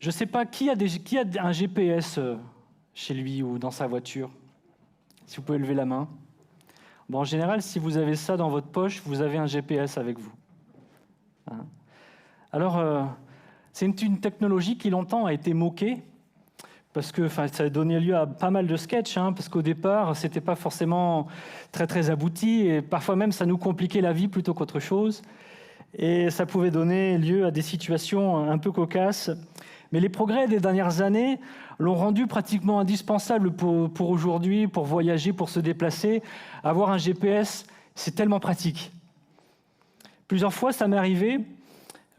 Je ne sais pas, qui a un GPS chez lui ou dans sa voiture? Si vous pouvez lever la main. Bon, en général, si vous avez ça dans votre poche, vous avez un GPS avec vous. Hein. Alors, c'est une technologie qui longtemps a été moquée, parce que ça a donné lieu à pas mal de sketchs, parce qu'au départ, ce n'était pas forcément très, très abouti, et parfois même, ça nous compliquait la vie plutôt qu'autre chose. Et ça pouvait donner lieu à des situations un peu cocasses. Mais les progrès des dernières années l'ont rendu pratiquement indispensable pour aujourd'hui, pour voyager, pour se déplacer. Avoir un GPS, c'est tellement pratique. Plusieurs fois, ça m'est arrivé,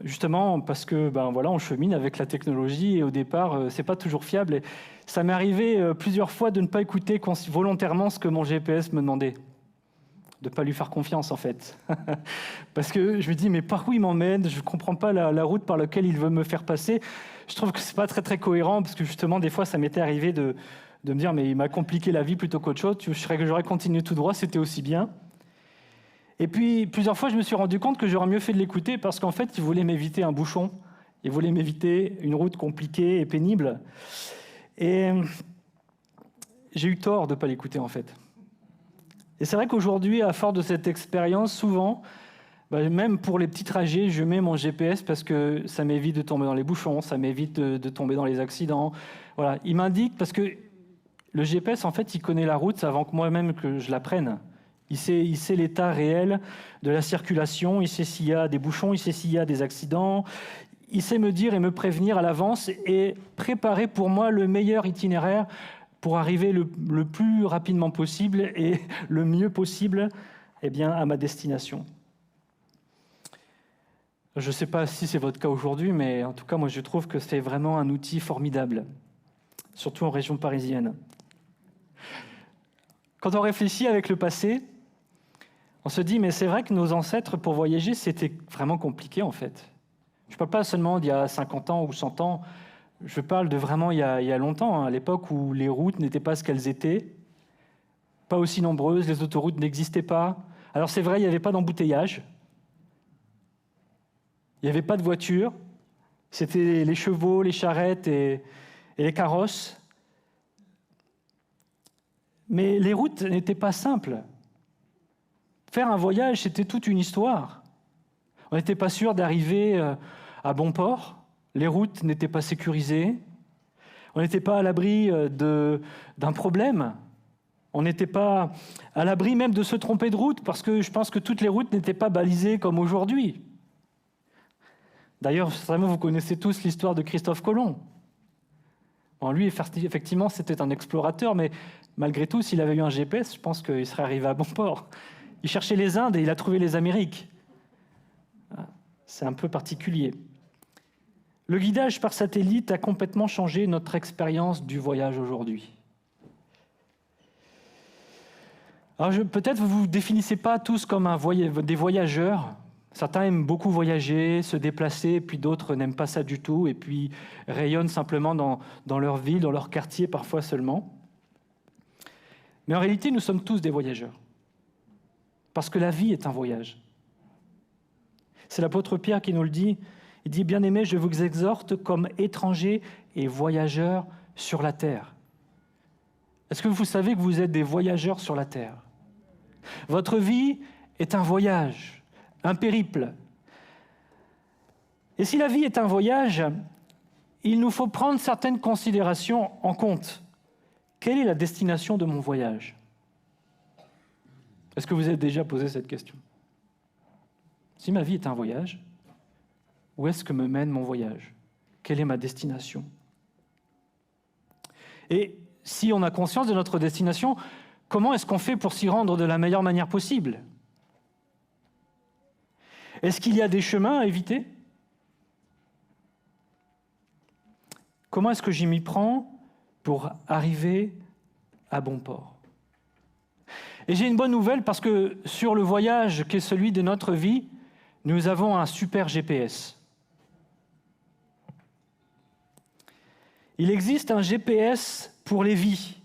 justement parce que on chemine avec la technologie et au départ, c'est pas toujours fiable. Et ça m'est arrivé plusieurs fois de ne pas écouter volontairement ce que mon GPS me demandait. De ne pas lui faire confiance, en fait. Parce que je me dis, mais par où il m'emmène? Je ne comprends pas la route par laquelle il veut me faire passer. Je trouve que ce n'est pas très, très cohérent, parce que justement, des fois, ça m'était arrivé de me dire, mais il m'a compliqué la vie plutôt qu'autre chose. J'aurais continué tout droit, c'était aussi bien. Et puis, plusieurs fois, je me suis rendu compte que j'aurais mieux fait de l'écouter, parce qu'en fait, il voulait m'éviter un bouchon. Il voulait m'éviter une route compliquée et pénible. Et j'ai eu tort de ne pas l'écouter, en fait. Et c'est vrai qu'aujourd'hui, à force de cette expérience, souvent, même pour les petits trajets, je mets mon GPS parce que ça m'évite de tomber dans les bouchons, ça m'évite de tomber dans les accidents. Voilà, il m'indique, parce que le GPS, en fait, il connaît la route avant que moi-même que je la prenne. Il sait l'état réel de la circulation, il sait s'il y a des bouchons, il sait s'il y a des accidents, il sait me dire et me prévenir à l'avance et préparer pour moi le meilleur itinéraire pour arriver le plus rapidement possible et le mieux possible à ma destination. Je ne sais pas si c'est votre cas aujourd'hui, mais en tout cas, moi, je trouve que c'est vraiment un outil formidable, surtout en région parisienne. Quand on réfléchit avec le passé, on se dit, mais c'est vrai que nos ancêtres, pour voyager, c'était vraiment compliqué, en fait. Je ne parle pas seulement d'il y a 50 ans ou 100 ans, je parle de vraiment il y a longtemps, à l'époque où les routes n'étaient pas ce qu'elles étaient, pas aussi nombreuses, les autoroutes n'existaient pas. Alors c'est vrai, il n'y avait pas d'embouteillage, il n'y avait pas de voitures, c'était les chevaux, les charrettes et les carrosses. Mais les routes n'étaient pas simples. Faire un voyage, c'était toute une histoire. On n'était pas sûr d'arriver à bon port. Les routes n'étaient pas sécurisées, on n'était pas à l'abri d'un problème, on n'était pas à l'abri même de se tromper de route, parce que je pense que toutes les routes n'étaient pas balisées comme aujourd'hui. D'ailleurs, certainement, vous connaissez tous l'histoire de Christophe Colomb. Bon, lui, effectivement, c'était un explorateur, mais malgré tout, s'il avait eu un GPS, je pense qu'il serait arrivé à bon port. Il cherchait les Indes et il a trouvé les Amériques. C'est un peu particulier. Le guidage par satellite a complètement changé notre expérience du voyage aujourd'hui. Alors peut-être vous ne vous définissez pas tous comme des voyageurs. Certains aiment beaucoup voyager, se déplacer, puis d'autres n'aiment pas ça du tout, et puis rayonnent simplement dans leur ville, dans leur quartier, parfois seulement. Mais en réalité, nous sommes tous des voyageurs. Parce que la vie est un voyage. C'est l'apôtre Pierre qui nous le dit. Il dit, « Bien-aimés, je vous exhorte comme étrangers et voyageurs sur la terre. » Est-ce que vous savez que vous êtes des voyageurs sur la terre? Votre vie est un voyage, un périple. Et si la vie est un voyage, il nous faut prendre certaines considérations en compte. Quelle est la destination de mon voyage? Est-ce que vous avez déjà posé cette question? Si ma vie est un voyage, où est-ce que me mène mon voyage? Quelle est ma destination? Et si on a conscience de notre destination, comment est-ce qu'on fait pour s'y rendre de la meilleure manière possible? Est-ce qu'il y a des chemins à éviter? Comment est-ce que j'y m'y prends pour arriver à bon port? Et j'ai une bonne nouvelle parce que sur le voyage qui est celui de notre vie, nous avons un super GPS. Il existe un GPS pour les vies.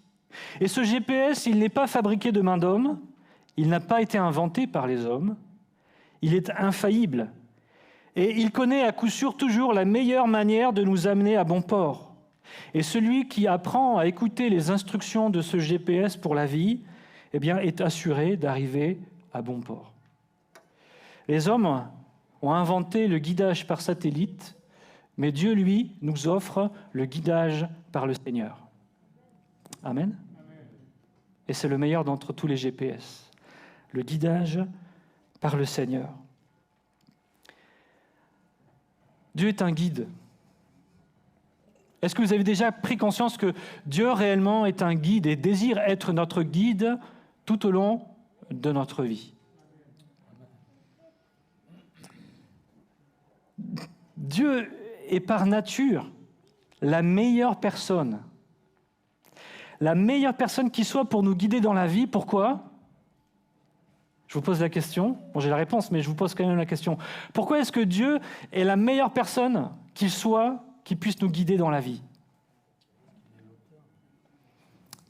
Et ce GPS, il n'est pas fabriqué de main d'homme, il n'a pas été inventé par les hommes, il est infaillible. Et il connaît à coup sûr toujours la meilleure manière de nous amener à bon port. Et celui qui apprend à écouter les instructions de ce GPS pour la vie, eh bien, est assuré d'arriver à bon port. Les hommes ont inventé le guidage par satellite, mais Dieu, lui, nous offre le guidage par le Seigneur. Amen. Et c'est le meilleur d'entre tous les GPS, le guidage par le Seigneur. Dieu est un guide. Est-ce que vous avez déjà pris conscience que Dieu réellement est un guide et désire être notre guide tout au long de notre vie? Dieu est par nature la meilleure personne qui soit pour nous guider dans la vie. Pourquoi ? Je vous pose la question. Bon, j'ai la réponse, mais je vous pose quand même la question. Pourquoi est-ce que Dieu est la meilleure personne qu'il soit qui puisse nous guider dans la vie ?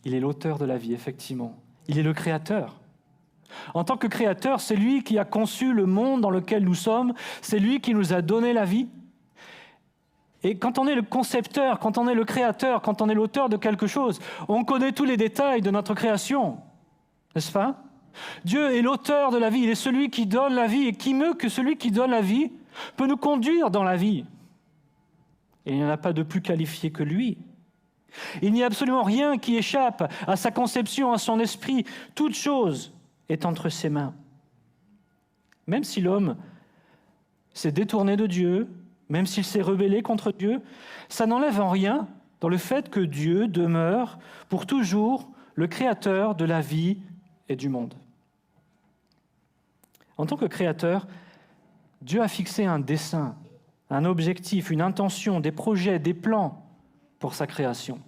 Il est l'auteur de la vie, effectivement. Il est le créateur. En tant que créateur, c'est lui qui a conçu le monde dans lequel nous sommes. C'est lui qui nous a donné la vie. Et quand on est le concepteur, quand on est le créateur, quand on est l'auteur de quelque chose, on connaît tous les détails de notre création, n'est-ce pas ? Dieu est l'auteur de la vie, il est celui qui donne la vie, et qui mieux que celui qui donne la vie peut nous conduire dans la vie. Et il n'y en a pas de plus qualifié que lui. Il n'y a absolument rien qui échappe à sa conception, à son esprit. Toute chose est entre ses mains. Même si l'homme s'est détourné de Dieu, même s'il s'est rebellé contre Dieu, ça n'enlève en rien dans le fait que Dieu demeure pour toujours le créateur de la vie et du monde. En tant que créateur, Dieu a fixé un dessein, un objectif, une intention, des projets, des plans pour sa création.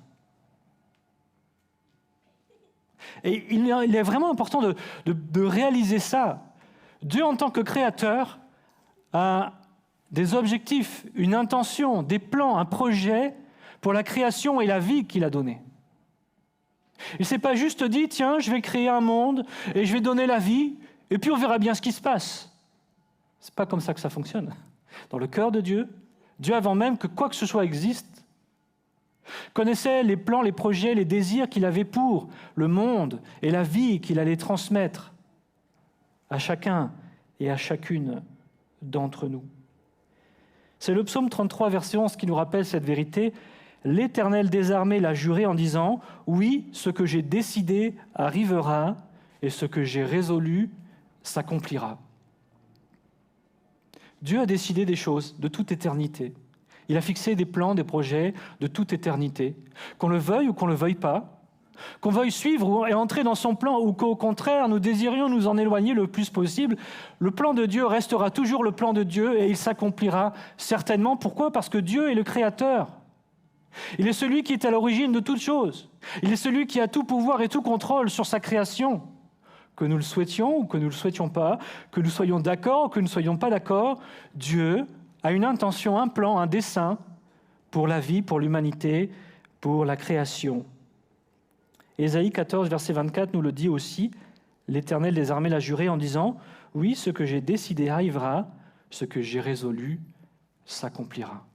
Et il est vraiment important de réaliser ça. Dieu, en tant que créateur, a des objectifs, une intention, des plans, un projet pour la création et la vie qu'il a donnée. Il ne s'est pas juste dit, tiens, je vais créer un monde et je vais donner la vie, et puis on verra bien ce qui se passe. Ce n'est pas comme ça que ça fonctionne. Dans le cœur de Dieu, Dieu, avant même que quoi que ce soit existe, connaissait les plans, les projets, les désirs qu'il avait pour le monde et la vie qu'il allait transmettre à chacun et à chacune d'entre nous. C'est le psaume 33, verset 11, qui nous rappelle cette vérité. « L'Éternel des armées l'a juré en disant « Oui, ce que j'ai décidé arrivera, et ce que j'ai résolu s'accomplira. » Dieu a décidé des choses de toute éternité. Il a fixé des plans, des projets de toute éternité. Qu'on le veuille ou qu'on ne le veuille pas, qu'on veuille suivre et entrer dans son plan, ou qu'au contraire, nous désirions nous en éloigner le plus possible, le plan de Dieu restera toujours le plan de Dieu et il s'accomplira certainement. Pourquoi ? Parce que Dieu est le Créateur. Il est celui qui est à l'origine de toutes choses. Il est celui qui a tout pouvoir et tout contrôle sur sa création. Que nous le souhaitions ou que nous ne le souhaitions pas, que nous soyons d'accord ou que nous ne soyons pas d'accord, Dieu a une intention, un plan, un dessein pour la vie, pour l'humanité, pour la création. Ésaïe 14, verset 24 nous le dit aussi. L'Éternel des armées l'a juré en disant « Oui, ce que j'ai décidé arrivera, ce que j'ai résolu s'accomplira. »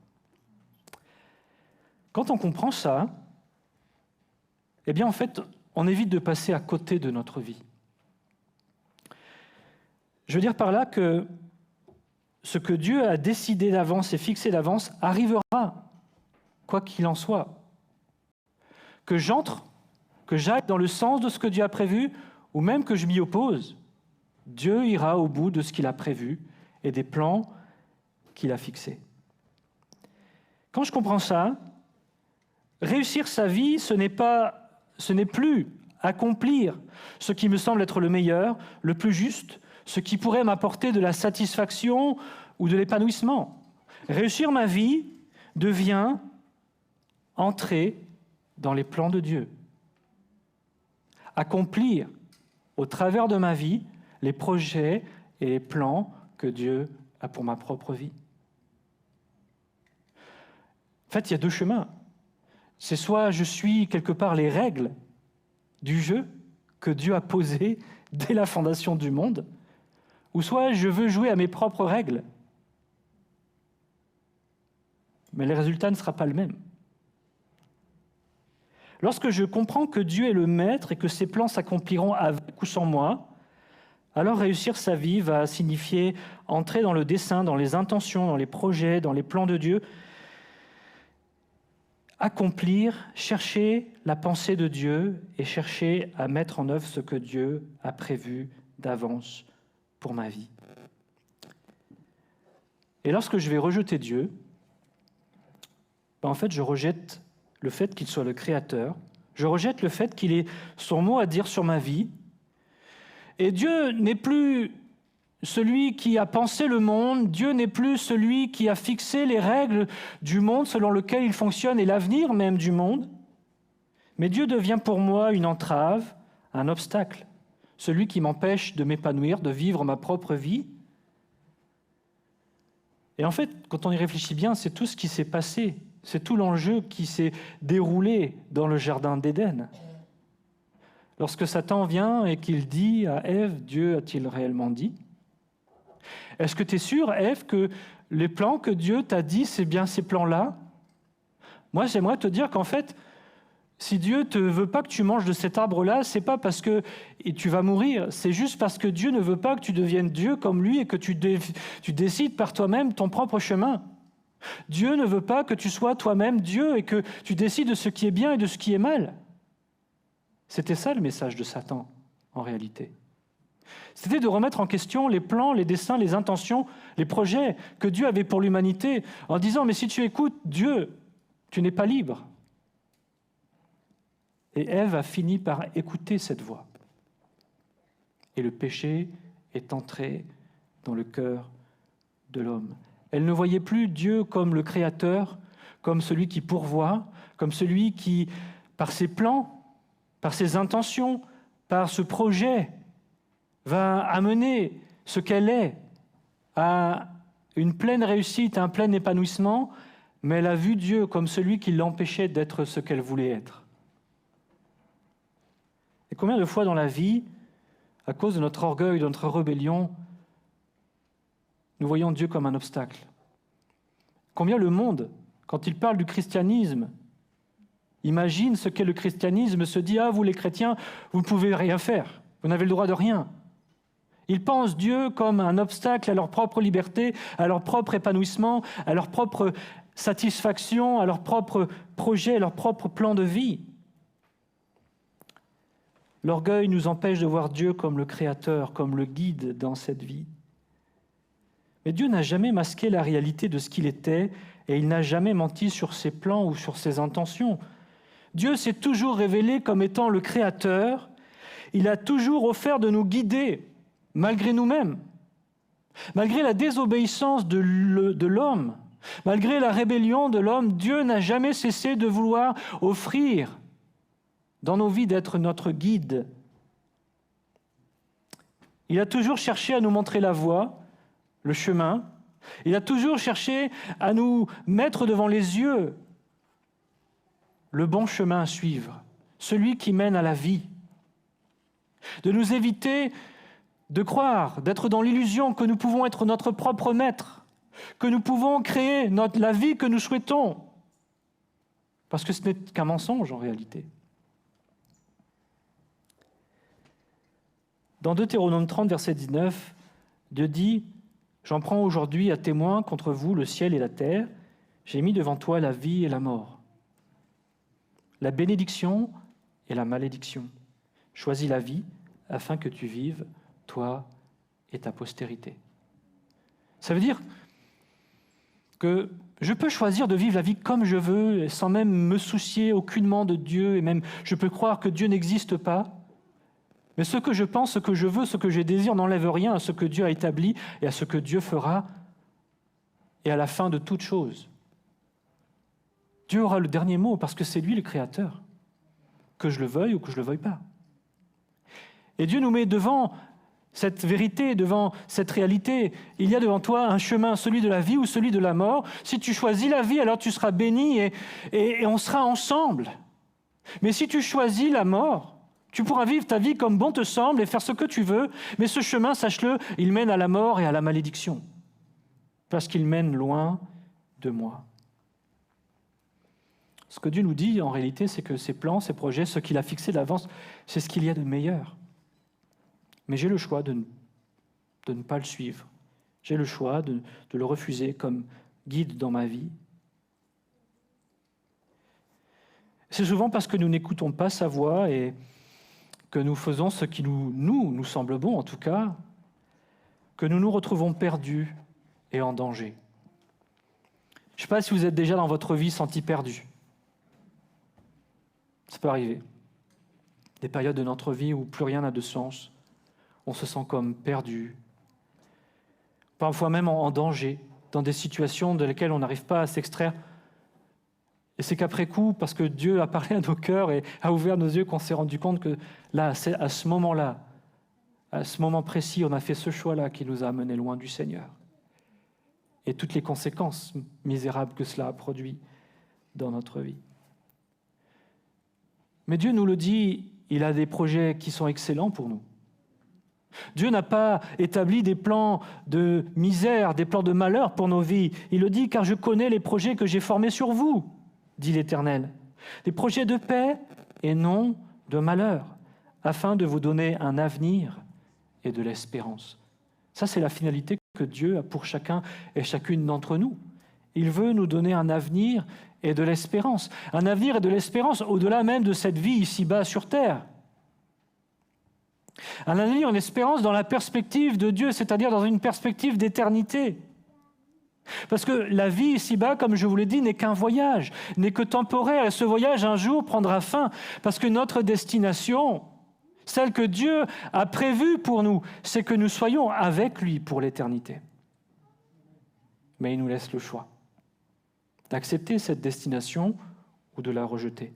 Quand on comprend ça, eh bien en fait, on évite de passer à côté de notre vie. Je veux dire par là que ce que Dieu a décidé d'avance et fixé d'avance arrivera, quoi qu'il en soit. Que j'entre, que j'aille dans le sens de ce que Dieu a prévu, ou même que je m'y oppose, Dieu ira au bout de ce qu'il a prévu et des plans qu'il a fixés. Quand je comprends ça, réussir sa vie, ce n'est plus accomplir ce qui me semble être le meilleur, le plus juste, ce qui pourrait m'apporter de la satisfaction ou de l'épanouissement. Réussir ma vie devient entrer dans les plans de Dieu. Accomplir au travers de ma vie les projets et les plans que Dieu a pour ma propre vie. En fait, il y a deux chemins. C'est soit je suis quelque part les règles du jeu que Dieu a posées dès la fondation du monde, ou soit je veux jouer à mes propres règles. mais le résultat ne sera pas le même. Lorsque je comprends que Dieu est le maître et que ses plans s'accompliront avec ou sans moi, alors réussir sa vie va signifier entrer dans le dessein, dans les intentions, dans les projets, dans les plans de Dieu, accomplir, chercher la pensée de Dieu et chercher à mettre en œuvre ce que Dieu a prévu d'avance pour ma vie. Et lorsque je vais rejeter Dieu, en fait, je rejette le fait qu'il soit le Créateur, je rejette le fait qu'il ait son mot à dire sur ma vie. Et Dieu n'est plus celui qui a pensé le monde, Dieu n'est plus celui qui a fixé les règles du monde selon lequel il fonctionne et l'avenir même du monde. Mais Dieu devient pour moi une entrave, un obstacle, celui qui m'empêche de m'épanouir, de vivre ma propre vie. Et en fait, quand on y réfléchit bien, c'est tout ce qui s'est passé, c'est tout l'enjeu qui s'est déroulé dans le jardin d'Éden. Lorsque Satan vient et qu'il dit à Ève, Dieu a-t-il réellement dit ? Est-ce que tu es sûre, Ève, que les plans que Dieu t'a dit, c'est bien ces plans-là ? Moi, j'aimerais te dire qu'en fait, si Dieu ne veut pas que tu manges de cet arbre-là, c'est pas parce que tu vas mourir, c'est juste parce que Dieu ne veut pas que tu deviennes Dieu comme lui et que tu décides par toi-même ton propre chemin. Dieu ne veut pas que tu sois toi-même Dieu et que tu décides de ce qui est bien et de ce qui est mal. C'était ça le message de Satan, en réalité. C'était de remettre en question les plans, les desseins, les intentions, les projets que Dieu avait pour l'humanité, en disant « mais si tu écoutes Dieu, tu n'es pas libre ». Et Ève a fini par écouter cette voix. Et le péché est entré dans le cœur de l'homme. Elle ne voyait plus Dieu comme le Créateur, comme celui qui pourvoit, comme celui qui, par ses plans, par ses intentions, par ce projet, va amener ce qu'elle est à une pleine réussite, à un plein épanouissement, mais elle a vu Dieu comme celui qui l'empêchait d'être ce qu'elle voulait être. Et combien de fois dans la vie, à cause de notre orgueil, de notre rébellion, nous voyons Dieu comme un obstacle ? Combien le monde, quand il parle du christianisme, imagine ce qu'est le christianisme, se dit « Ah, vous les chrétiens, vous ne pouvez rien faire, vous n'avez le droit de rien ». Ils pensent Dieu comme un obstacle à leur propre liberté, à leur propre épanouissement, à leur propre satisfaction, à leur propre projet, à leur propre plan de vie. L'orgueil nous empêche de voir Dieu comme le Créateur, comme le guide dans cette vie. Mais Dieu n'a jamais masqué la réalité de ce qu'il était et il n'a jamais menti sur ses plans ou sur ses intentions. Dieu s'est toujours révélé comme étant le Créateur. Il a toujours offert de nous guider, malgré nous-mêmes, malgré la désobéissance de l'homme, malgré la rébellion de l'homme. Dieu n'a jamais cessé de vouloir offrir dans nos vies d'être notre guide. Il a toujours cherché à nous montrer la voie, le chemin. Il a toujours cherché à nous mettre devant les yeux le bon chemin à suivre, celui qui mène à la vie. De nous éviter de croire, d'être dans l'illusion que nous pouvons être notre propre maître, que nous pouvons créer la vie que nous souhaitons, parce que ce n'est qu'un mensonge en réalité. Dans Deutéronome 30, verset 19, Dieu dit « J'en prends aujourd'hui à témoin contre vous le ciel et la terre. J'ai mis devant toi la vie et la mort, la bénédiction et la malédiction. Choisis la vie afin que tu vives, toi et ta postérité. » Ça veut dire que je peux choisir de vivre la vie comme je veux, sans même me soucier aucunement de Dieu, et même je peux croire que Dieu n'existe pas. Mais ce que je pense, ce que je veux, ce que je désire n'enlève rien à ce que Dieu a établi et à ce que Dieu fera et à la fin de toute chose. Dieu aura le dernier mot parce que c'est lui le Créateur, que je le veuille ou que je ne le veuille pas. Et Dieu nous met devant cette vérité, devant cette réalité. Il y a devant toi un chemin, celui de la vie ou celui de la mort. Si tu choisis la vie, alors tu seras béni et on sera ensemble. Mais si tu choisis la mort, tu pourras vivre ta vie comme bon te semble et faire ce que tu veux, mais ce chemin, sache-le, il mène à la mort et à la malédiction, parce qu'il mène loin de moi. Ce que Dieu nous dit, en réalité, c'est que ses plans, ses projets, ce qu'il a fixé d'avance, c'est ce qu'il y a de meilleur. Mais j'ai le choix de ne pas le suivre. J'ai le choix de le refuser comme guide dans ma vie. C'est souvent parce que nous n'écoutons pas sa voix et que nous faisons ce qui nous semble bon, en tout cas, que nous nous retrouvons perdus et en danger. Je ne sais pas si vous êtes déjà dans votre vie senti perdu. Ça peut arriver. Des périodes de notre vie où plus rien n'a de sens. On se sent comme perdu. Parfois même en danger, dans des situations de lesquelles on n'arrive pas à s'extraire. Et c'est qu'après coup, parce que Dieu a parlé à nos cœurs et a ouvert nos yeux, qu'on s'est rendu compte que là, c'est à ce moment-là, à ce moment précis, on a fait ce choix-là qui nous a amenés loin du Seigneur. Et toutes les conséquences misérables que cela a produit dans notre vie. Mais Dieu nous le dit, il a des projets qui sont excellents pour nous. Dieu n'a pas établi des plans de misère, des plans de malheur pour nos vies. Il le dit, car je connais les projets que j'ai formés sur vous, dit l'Éternel. Des projets de paix et non de malheur, afin de vous donner un avenir et de l'espérance. Ça, c'est la finalité que Dieu a pour chacun et chacune d'entre nous. Il veut nous donner un avenir et de l'espérance. Un avenir et de l'espérance au-delà même de cette vie ici-bas sur terre. Un avenir, une espérance dans la perspective de Dieu, c'est-à-dire dans une perspective d'éternité. Parce que la vie ici-bas, comme je vous l'ai dit, n'est qu'un voyage, n'est que temporaire. Et ce voyage, un jour, prendra fin. Parce que notre destination, celle que Dieu a prévue pour nous, c'est que nous soyons avec lui pour l'éternité. Mais il nous laisse le choix d'accepter cette destination ou de la rejeter.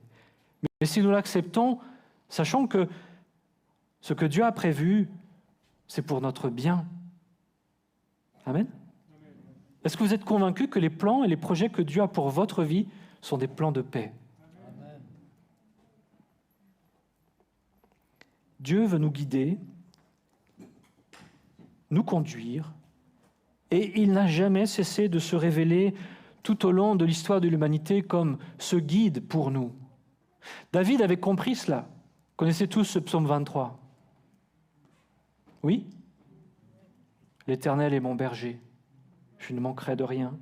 Mais si nous l'acceptons, sachons que ce que Dieu a prévu, c'est pour notre bien. Amen. Est-ce que vous êtes convaincus que les plans et les projets que Dieu a pour votre vie sont des plans de paix? Amen. Dieu veut nous guider, nous conduire, et il n'a jamais cessé de se révéler tout au long de l'histoire de l'humanité comme ce guide pour nous. David avait compris cela. Vous connaissez tous ce psaume 23. Oui? L'Éternel est mon berger. Je ne manquerai de rien.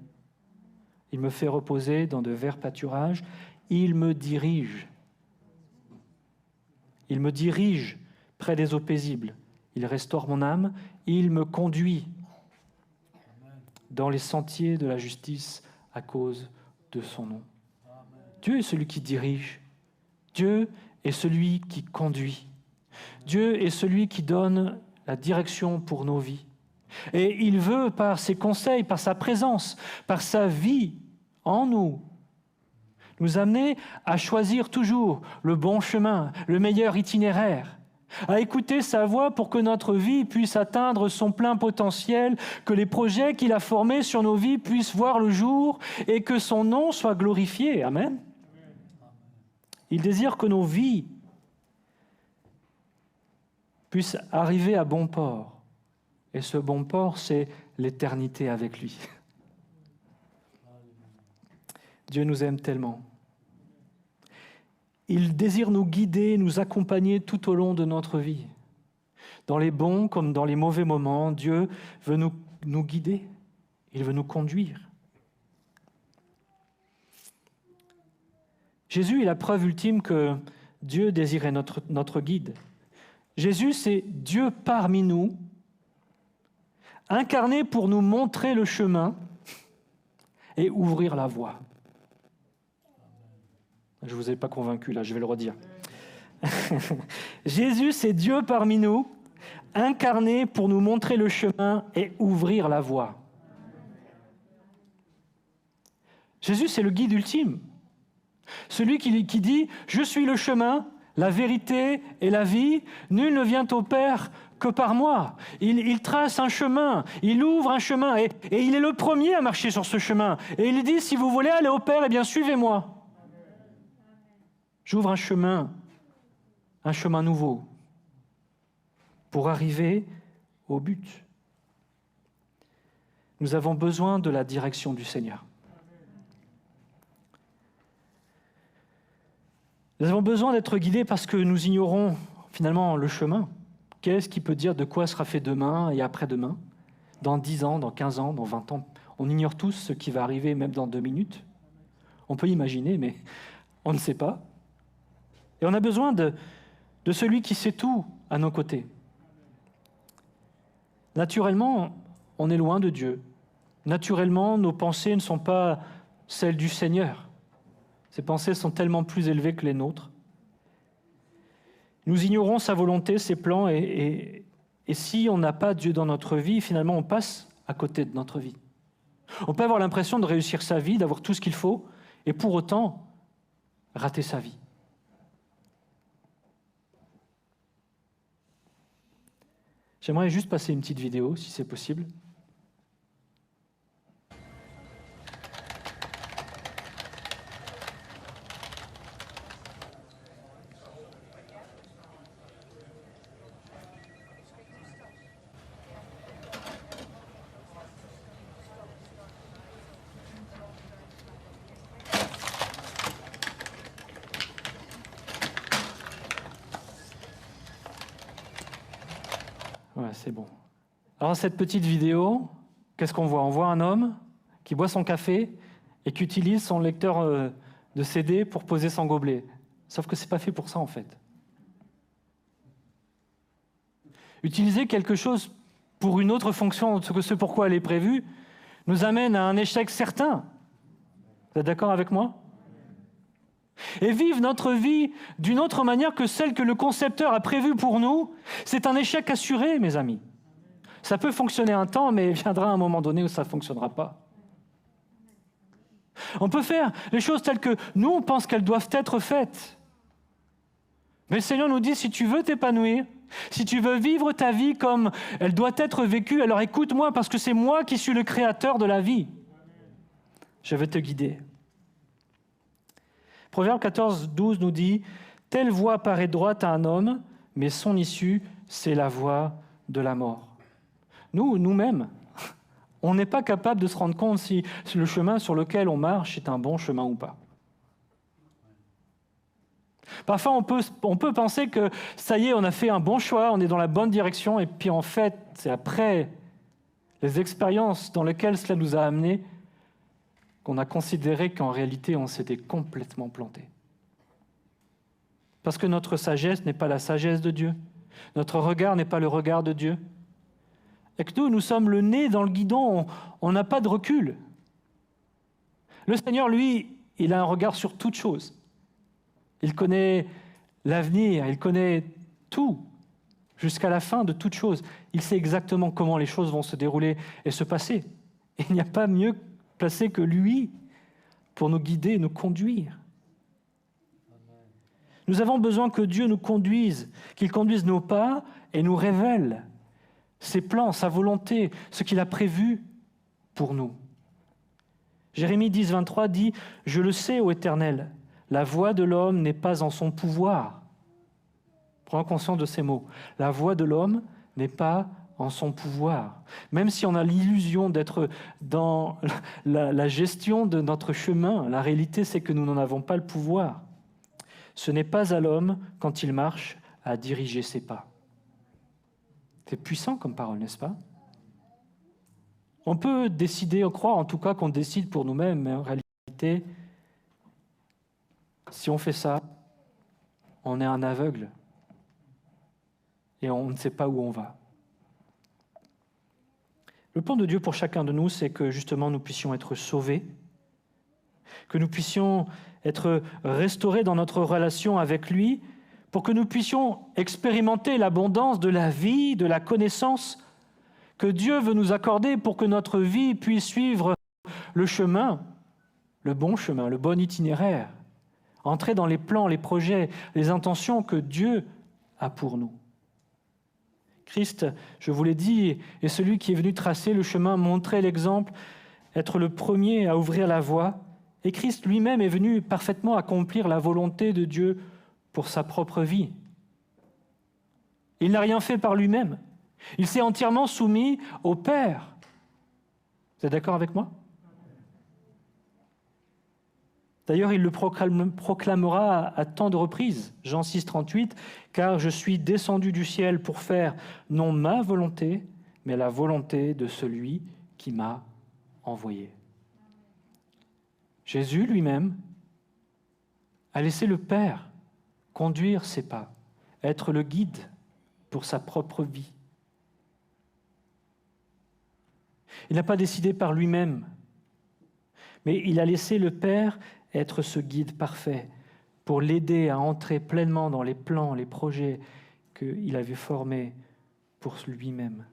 Il me fait reposer dans de verts pâturages. Il me dirige. Il me dirige près des eaux paisibles. Il restaure mon âme. Il me conduit dans les sentiers de la justice à cause de son nom. Dieu est celui qui dirige. Dieu est celui qui conduit. Dieu est celui qui donne la direction pour nos vies. Et il veut, par ses conseils, par sa présence, par sa vie en nous, nous amener à choisir toujours le bon chemin, le meilleur itinéraire, à écouter sa voix pour que notre vie puisse atteindre son plein potentiel, que les projets qu'il a formés sur nos vies puissent voir le jour et que son nom soit glorifié. Amen. Il désire que nos vies puissent arriver à bon port. Et ce bon port, c'est l'éternité avec lui. Dieu nous aime tellement. Il désire nous guider, nous accompagner tout au long de notre vie. Dans les bons comme dans les mauvais moments, Dieu veut nous guider. Il veut nous conduire. Jésus est la preuve ultime que Dieu désirait notre guide. Jésus, c'est Dieu parmi nous, incarné pour nous montrer le chemin et ouvrir la voie. Je ne vous ai pas convaincu, là, je vais le redire. Jésus, c'est Dieu parmi nous, incarné pour nous montrer le chemin et ouvrir la voie. Jésus, c'est le guide ultime. Celui qui dit « Je suis le chemin, la vérité et la vie. Nul ne vient au Père que par moi. » Il trace un chemin, il ouvre un chemin et il est le premier à marcher sur ce chemin. Et il dit « Si vous voulez aller au Père, eh bien suivez-moi. » J'ouvre un chemin nouveau pour arriver au but. Nous avons besoin de la direction du Seigneur. Nous avons besoin d'être guidés parce que nous ignorons finalement le chemin. Qu'est-ce qui peut dire de quoi sera fait demain et après-demain? Dans 10 ans, dans 15 ans, dans 20 ans? On ignore tous ce qui va arriver même dans 2 minutes. On peut imaginer, mais on ne sait pas. Et on a besoin de celui qui sait tout à nos côtés. Naturellement, on est loin de Dieu. Naturellement, nos pensées ne sont pas celles du Seigneur. Ses pensées sont tellement plus élevées que les nôtres. Nous ignorons sa volonté, ses plans, et si on n'a pas Dieu dans notre vie, finalement, on passe à côté de notre vie. On peut avoir l'impression de réussir sa vie, d'avoir tout ce qu'il faut, et pour autant, rater sa vie. J'aimerais juste passer une petite vidéo, si c'est possible. Ouais, c'est bon. Alors, cette petite vidéo, qu'est-ce qu'on voit? On voit un homme qui boit son café et qui utilise son lecteur de CD pour poser son gobelet. Sauf que ce n'est pas fait pour ça, en fait. Utiliser quelque chose pour une autre fonction que ce pourquoi elle est prévue nous amène à un échec certain. Vous êtes d'accord avec moi? Et vivre notre vie d'une autre manière que celle que le concepteur a prévue pour nous, c'est un échec assuré, mes amis. Ça peut fonctionner un temps, mais il viendra un moment donné où ça ne fonctionnera pas. On peut faire les choses telles que nous, on pense qu'elles doivent être faites. Mais le Seigneur nous dit, si tu veux t'épanouir, si tu veux vivre ta vie comme elle doit être vécue, alors écoute-moi, parce que c'est moi qui suis le créateur de la vie. Je vais te guider. Proverbe 14, 12 nous dit « Telle voie paraît droite à un homme, mais son issue, c'est la voie de la mort. » Nous-mêmes, on n'est pas capable de se rendre compte si le chemin sur lequel on marche est un bon chemin ou pas. Parfois, on peut penser que ça y est, on a fait un bon choix, on est dans la bonne direction, et puis en fait, c'est après les expériences dans lesquelles cela nous a amenés qu'on a considéré qu'en réalité, on s'était complètement planté. Parce que notre sagesse n'est pas la sagesse de Dieu. Notre regard n'est pas le regard de Dieu. Et que nous sommes le nez dans le guidon, on n'a pas de recul. Le Seigneur, lui, il a un regard sur toute chose. Il connaît l'avenir, il connaît tout, jusqu'à la fin de toute chose. Il sait exactement comment les choses vont se dérouler et se passer. Et il n'y a pas mieux placé que lui pour nous guider, nous conduire. Nous avons besoin que Dieu nous conduise, qu'il conduise nos pas et nous révèle ses plans, sa volonté, ce qu'il a prévu pour nous. Jérémie 10, 23 dit « Je le sais, ô Éternel, la voie de l'homme n'est pas en son pouvoir. » Prends conscience de ces mots. La voie de l'homme n'est pas en son pouvoir. Même si on a l'illusion d'être dans la gestion de notre chemin, la réalité, c'est que nous n'en avons pas le pouvoir. Ce n'est pas à l'homme, quand il marche, à diriger ses pas. C'est puissant comme parole, n'est-ce pas? On peut décider, croire en tout cas qu'on décide pour nous-mêmes, mais en réalité, si on fait ça, on est un aveugle et on ne sait pas où on va. Le plan de Dieu pour chacun de nous, c'est que justement nous puissions être sauvés, que nous puissions être restaurés dans notre relation avec lui, pour que nous puissions expérimenter l'abondance de la vie, de la connaissance que Dieu veut nous accorder pour que notre vie puisse suivre le chemin, le bon itinéraire, entrer dans les plans, les projets, les intentions que Dieu a pour nous. Christ, je vous l'ai dit, est celui qui est venu tracer le chemin, montrer l'exemple, être le premier à ouvrir la voie. Et Christ lui-même est venu parfaitement accomplir la volonté de Dieu pour sa propre vie. Il n'a rien fait par lui-même. Il s'est entièrement soumis au Père. Vous êtes d'accord avec moi? D'ailleurs, il le proclamera à tant de reprises. Jean 6, 38, « Car je suis descendu du ciel pour faire non ma volonté, mais la volonté de celui qui m'a envoyé. » Jésus lui-même a laissé le Père conduire ses pas, être le guide pour sa propre vie. Il n'a pas décidé par lui-même, mais il a laissé le Père être ce guide parfait pour l'aider à entrer pleinement dans les plans, les projets qu'il avait formés pour lui-même.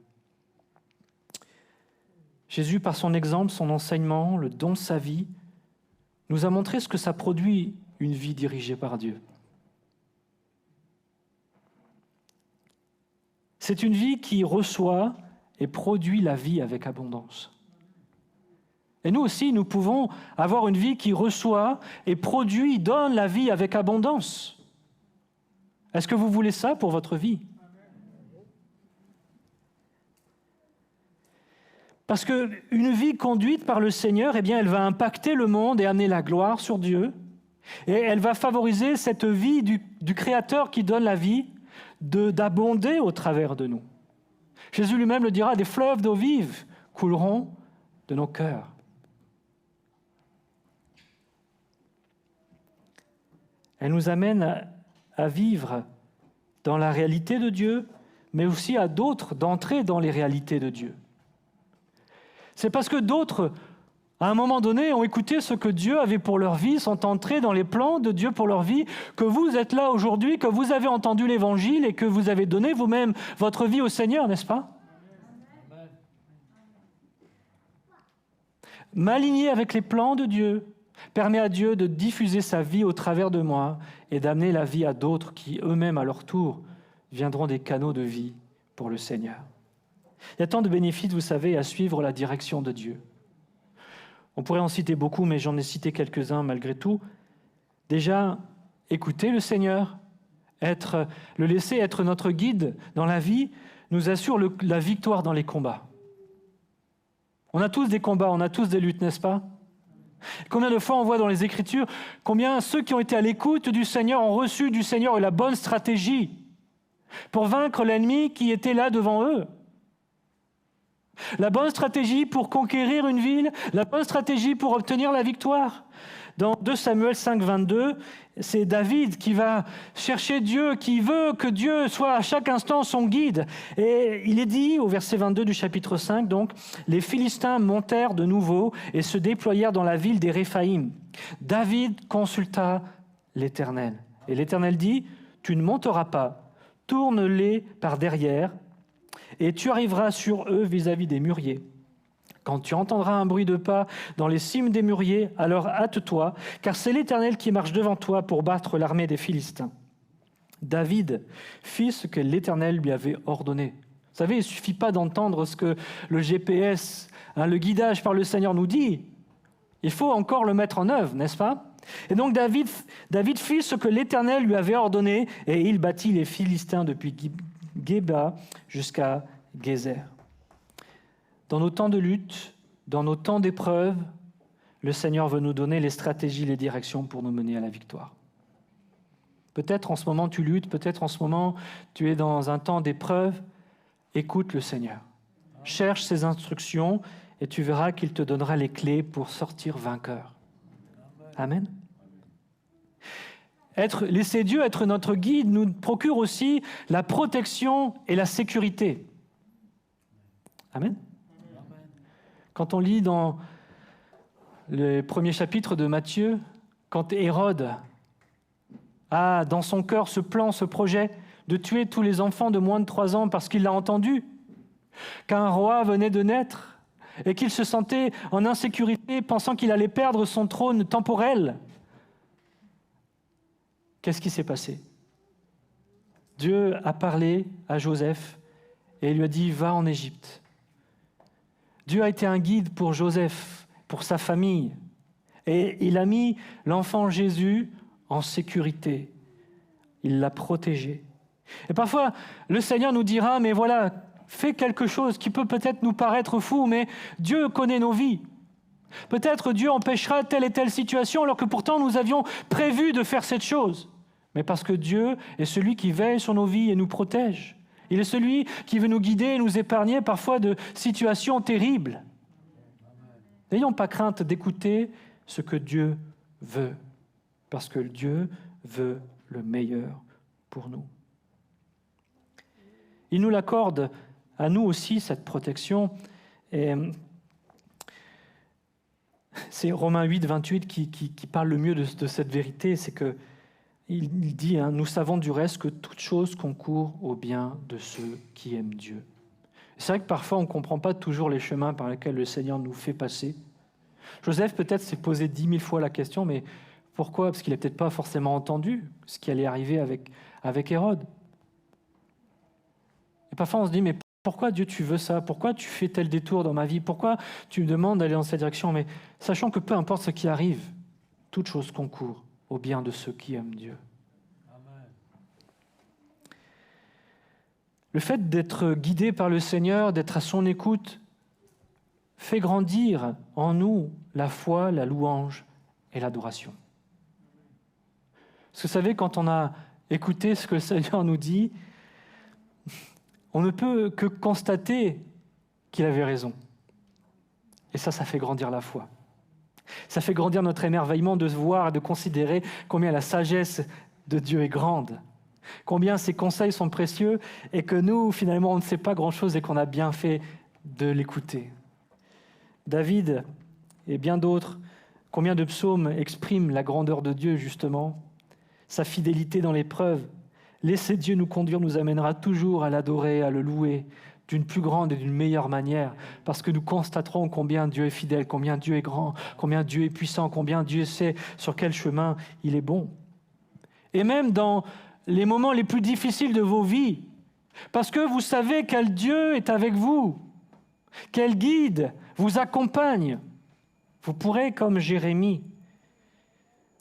Jésus, par son exemple, son enseignement, le don de sa vie, nous a montré ce que ça produit, une vie dirigée par Dieu. C'est une vie qui reçoit et produit la vie avec abondance. Et nous aussi, nous pouvons avoir une vie qui reçoit et produit, donne la vie avec abondance. Est-ce que vous voulez ça pour votre vie? Parce qu'une vie conduite par le Seigneur, eh bien, elle va impacter le monde et amener la gloire sur Dieu. Et elle va favoriser cette vie du Créateur qui donne la vie, d'abonder au travers de nous. Jésus lui-même le dira, des fleuves d'eau vive couleront de nos cœurs. Elle nous amène à vivre dans la réalité de Dieu, mais aussi à d'autres d'entrer dans les réalités de Dieu. C'est parce que d'autres, à un moment donné, ont écouté ce que Dieu avait pour leur vie, sont entrés dans les plans de Dieu pour leur vie, que vous êtes là aujourd'hui, que vous avez entendu l'Évangile et que vous avez donné vous-même votre vie au Seigneur, n'est-ce pas? Amen. M'aligner avec les plans de Dieu permet à Dieu de diffuser sa vie au travers de moi et d'amener la vie à d'autres qui, eux-mêmes, à leur tour, viendront des canaux de vie pour le Seigneur. Il y a tant de bénéfices, vous savez, à suivre la direction de Dieu. On pourrait en citer beaucoup, mais j'en ai cité quelques-uns malgré tout. Déjà, écouter le Seigneur, le laisser être notre guide dans la vie, nous assure la victoire dans les combats. On a tous des combats, on a tous des luttes, n'est-ce pas? Combien de fois on voit dans les Écritures, combien ceux qui ont été à l'écoute du Seigneur ont reçu du Seigneur la bonne stratégie pour vaincre l'ennemi qui était là devant eux. La bonne stratégie pour conquérir une ville, la bonne stratégie pour obtenir la victoire. Dans 2 Samuel 5, 22, c'est David qui va chercher Dieu, qui veut que Dieu soit à chaque instant son guide. Et il est dit, au verset 22 du chapitre 5, donc, « Les Philistins montèrent de nouveau et se déployèrent dans la ville des Réphaïm. David consulta l'Éternel. Et l'Éternel dit, « Tu ne monteras pas, tourne-les par derrière, et tu arriveras sur eux vis-à-vis des mûriers. Quand tu entendras un bruit de pas dans les cimes des mûriers, alors hâte-toi, car c'est l'Éternel qui marche devant toi pour battre l'armée des Philistins. » David fit ce que l'Éternel lui avait ordonné. Vous savez, il ne suffit pas d'entendre ce que le GPS, le guidage par le Seigneur nous dit. Il faut encore le mettre en œuvre, n'est-ce pas? Et donc David fit ce que l'Éternel lui avait ordonné, et il battit les Philistins depuis Géba jusqu'à Gézer. Dans nos temps de lutte, dans nos temps d'épreuve, le Seigneur veut nous donner les stratégies, les directions pour nous mener à la victoire. Peut-être en ce moment tu luttes, peut-être en ce moment tu es dans un temps d'épreuve. Écoute le Seigneur. Cherche ses instructions et tu verras qu'il te donnera les clés pour sortir vainqueur. Amen. Laisser Dieu être notre guide nous procure aussi la protection et la sécurité. Amen. Quand on lit dans le premier chapitre de Matthieu, quand Hérode a dans son cœur ce plan, ce projet de tuer tous les enfants de moins de 3 ans parce qu'il l'a entendu, qu'un roi venait de naître et qu'il se sentait en insécurité, pensant qu'il allait perdre son trône temporel, qu'est-ce qui s'est passé? Dieu a parlé à Joseph et il lui a dit « Va en Égypte ». Dieu a été un guide pour Joseph, pour sa famille. Et il a mis l'enfant Jésus en sécurité. Il l'a protégé. Et parfois, le Seigneur nous dira « Mais voilà, fais quelque chose qui peut peut-être nous paraître fou, mais Dieu connaît nos vies. Peut-être Dieu empêchera telle et telle situation alors que pourtant nous avions prévu de faire cette chose. Mais parce que Dieu est celui qui veille sur nos vies et nous protège. Il est celui qui veut nous guider et nous épargner parfois de situations terribles. N'ayons pas crainte d'écouter ce que Dieu veut, parce que Dieu veut le meilleur pour nous. Il nous l'accorde à nous aussi, cette protection. Et c'est Romains 8, 28 qui parle le mieux de cette vérité. C'est qu'il dit, nous savons du reste que toute chose concourt au bien de ceux qui aiment Dieu. C'est vrai que parfois on ne comprend pas toujours les chemins par lesquels le Seigneur nous fait passer. Joseph peut-être s'est posé 10 000 fois la question, mais pourquoi ? Parce qu'il n'a peut-être pas forcément entendu ce qui allait arriver avec Hérode. Et parfois on se dit, mais pourquoi Dieu tu veux ça ? Pourquoi tu fais tel détour dans ma vie ? Pourquoi tu me demandes d'aller dans cette direction ? Mais sachant que peu importe ce qui arrive, toute chose concourt au bien de ceux qui aiment Dieu. Amen. Le fait d'être guidé par le Seigneur, d'être à son écoute, fait grandir en nous la foi, la louange et l'adoration. Parce que vous savez, quand on a écouté ce que le Seigneur nous dit, on ne peut que constater qu'il avait raison. Et ça fait grandir la foi. Ça fait grandir notre émerveillement de voir et de considérer combien la sagesse de Dieu est grande, combien ses conseils sont précieux et que nous, finalement, on ne sait pas grand-chose et qu'on a bien fait de l'écouter. David et bien d'autres, combien de psaumes expriment la grandeur de Dieu, justement, sa fidélité dans l'épreuve. Laisser Dieu nous conduire nous amènera toujours à l'adorer, à le louer d'une plus grande et d'une meilleure manière, parce que nous constaterons combien Dieu est fidèle, combien Dieu est grand, combien Dieu est puissant, combien Dieu sait sur quel chemin il est bon. Et même dans les moments les plus difficiles de vos vies, parce que vous savez quel Dieu est avec vous, quel guide vous accompagne, vous pourrez, comme Jérémie,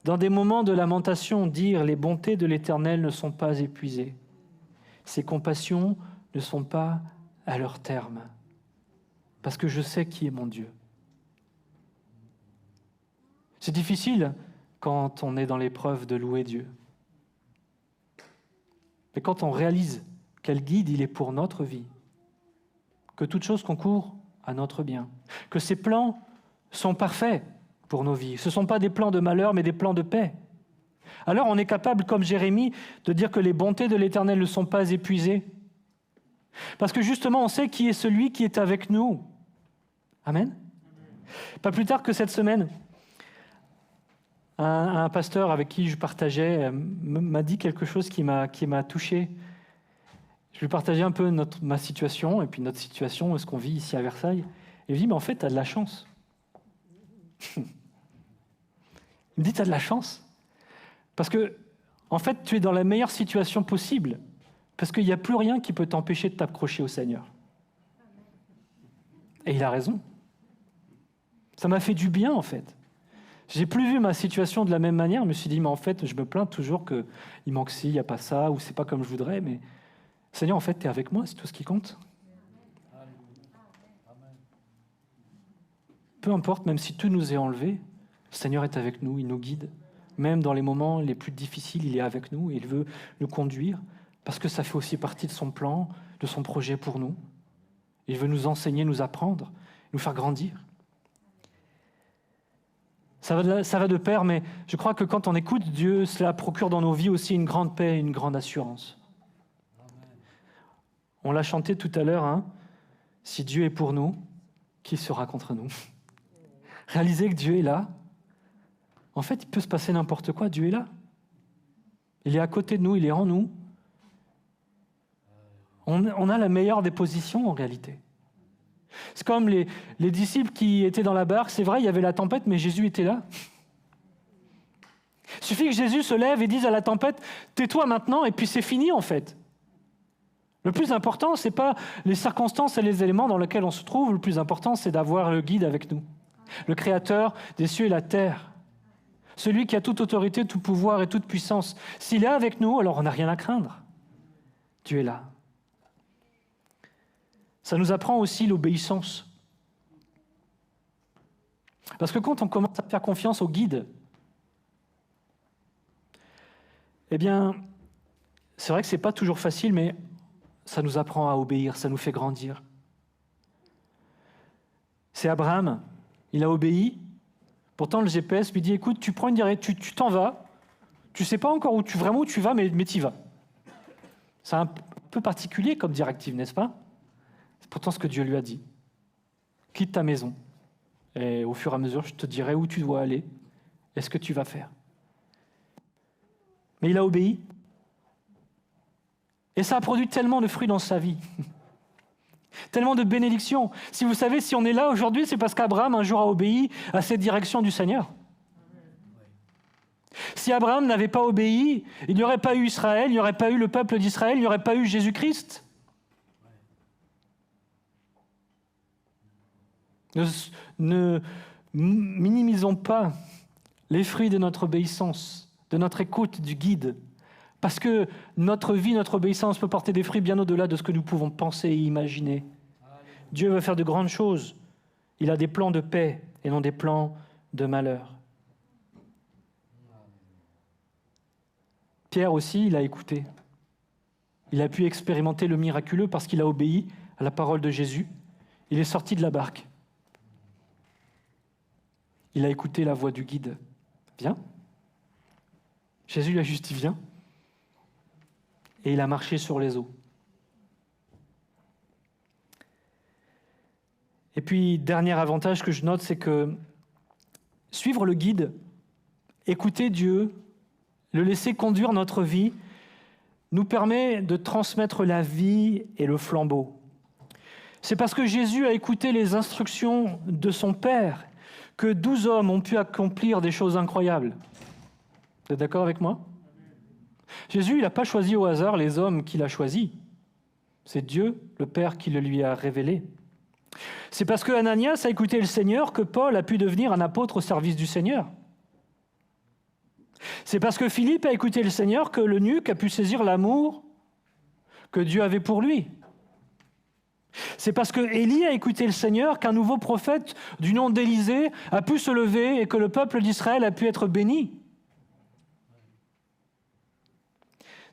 dans des moments de lamentation, dire « Les bontés de l'Éternel ne sont pas épuisées. Ses compassions ne sont pas à leur terme. Parce que je sais qui est mon Dieu. » C'est difficile quand on est dans l'épreuve de louer Dieu. Mais quand on réalise quel guide il est pour notre vie, que toute chose concourt à notre bien, que ses plans sont parfaits pour nos vies. Ce ne sont pas des plans de malheur, mais des plans de paix. Alors on est capable, comme Jérémie, de dire que les bontés de l'Éternel ne sont pas épuisées. Parce que justement, on sait qui est celui qui est avec nous. Amen. Pas plus tard que cette semaine, un pasteur avec qui je partageais m'a dit quelque chose qui m'a touché. Je lui partageais un peu ma situation, et puis notre situation, ce qu'on vit ici à Versailles. Et il me dit, mais en fait, tu as de la chance. Il me dit, tu as de la chance. Parce que, en fait, tu es dans la meilleure situation possible. Parce qu'il n'y a plus rien qui peut t'empêcher de t'accrocher au Seigneur. Et il a raison. Ça m'a fait du bien, en fait. J'ai plus vu ma situation de la même manière. Je me suis dit, mais en fait, je me plains toujours qu'il manque ci, il n'y a pas ça, ou c'est pas comme je voudrais. Mais Seigneur, en fait, tu es avec moi, c'est tout ce qui compte. Peu importe, même si tout nous est enlevé, le Seigneur est avec nous, il nous guide. Même dans les moments les plus difficiles, il est avec nous et il veut nous conduire parce que ça fait aussi partie de son plan, de son projet pour nous. Il veut nous enseigner, nous apprendre, nous faire grandir. Ça va de pair, mais je crois que quand on écoute Dieu, cela procure dans nos vies aussi une grande paix et une grande assurance. On l'a chanté tout à l'heure, si Dieu est pour nous, qui sera contre nous ? Réaliser que Dieu est là. En fait, il peut se passer n'importe quoi, Dieu est là. Il est à côté de nous, il est en nous. On a la meilleure des positions en réalité. C'est comme les disciples qui étaient dans la barque, c'est vrai, il y avait la tempête, mais Jésus était là. Il suffit que Jésus se lève et dise à la tempête, tais-toi maintenant, et puis c'est fini en fait. Le plus important, ce n'est pas les circonstances et les éléments dans lesquels on se trouve, le plus important, c'est d'avoir le guide avec nous. Le Créateur des cieux et la terre. Celui qui a toute autorité, tout pouvoir et toute puissance. S'il est avec nous, alors on n'a rien à craindre. Dieu est là. Ça nous apprend aussi l'obéissance. Parce que quand on commence à faire confiance au guide, eh bien, c'est vrai que ce n'est pas toujours facile, mais ça nous apprend à obéir, ça nous fait grandir. C'est Abraham, il a obéi. Pourtant, le GPS lui dit, écoute, tu prends une direction, tu t'en vas, tu ne sais pas encore où tu vas, mais tu y vas. C'est un peu particulier comme directive, n'est-ce pas? C'est pourtant ce que Dieu lui a dit. Quitte ta maison, et au fur et à mesure, je te dirai où tu dois aller et ce que tu vas faire. Mais il a obéi. Et ça a produit tellement de fruits dans sa vie. Tellement de bénédictions. Si vous savez, si on est là aujourd'hui, c'est parce qu'Abraham un jour a obéi à cette direction du Seigneur. Si Abraham n'avait pas obéi, il n'y aurait pas eu Israël, il n'y aurait pas eu le peuple d'Israël, il n'y aurait pas eu Jésus-Christ. Ne minimisons pas les fruits de notre obéissance, de notre écoute du guide, parce que notre vie, notre obéissance peut porter des fruits bien au-delà de ce que nous pouvons penser et imaginer. Dieu veut faire de grandes choses. Il a des plans de paix et non des plans de malheur. Pierre aussi, il a écouté. Il a pu expérimenter le miraculeux parce qu'il a obéi à la parole de Jésus. Il est sorti de la barque. Il a écouté la voix du guide. Viens. Jésus lui a juste dit viens. Et il a marché sur les eaux. Et puis, dernier avantage que je note, c'est que suivre le guide, écouter Dieu, le laisser conduire notre vie, nous permet de transmettre la vie et le flambeau. C'est parce que Jésus a écouté les instructions de son Père que 12 hommes ont pu accomplir des choses incroyables. Vous êtes d'accord avec moi? Jésus, il n'a pas choisi au hasard les hommes qu'il a choisis. C'est Dieu, le Père, qui le lui a révélé. C'est parce que Ananias a écouté le Seigneur que Paul a pu devenir un apôtre au service du Seigneur. C'est parce que Philippe a écouté le Seigneur que l'eunuque a pu saisir l'amour que Dieu avait pour lui. C'est parce que Élie a écouté le Seigneur qu'un nouveau prophète du nom d'Élisée a pu se lever et que le peuple d'Israël a pu être béni.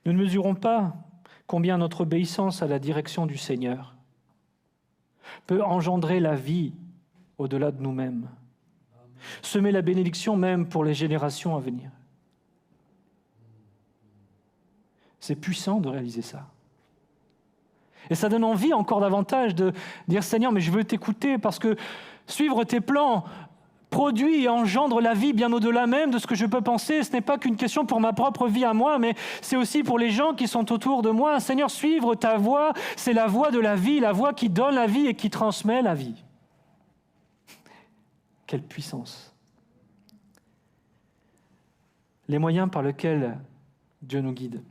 Nous ne mesurons pas combien notre obéissance à la direction du Seigneur peut engendrer la vie au-delà de nous-mêmes, semer la bénédiction même pour les générations à venir. C'est puissant de réaliser ça. Et ça donne envie encore davantage de dire « Seigneur, mais je veux t'écouter parce que suivre tes plans produit et engendre la vie bien au-delà même de ce que je peux penser. Ce n'est pas qu'une question pour ma propre vie à moi, mais c'est aussi pour les gens qui sont autour de moi. Seigneur, suivre ta voie, c'est la voie de la vie, la voie qui donne la vie et qui transmet la vie. » Quelle puissance! Les moyens par lesquels Dieu nous guide.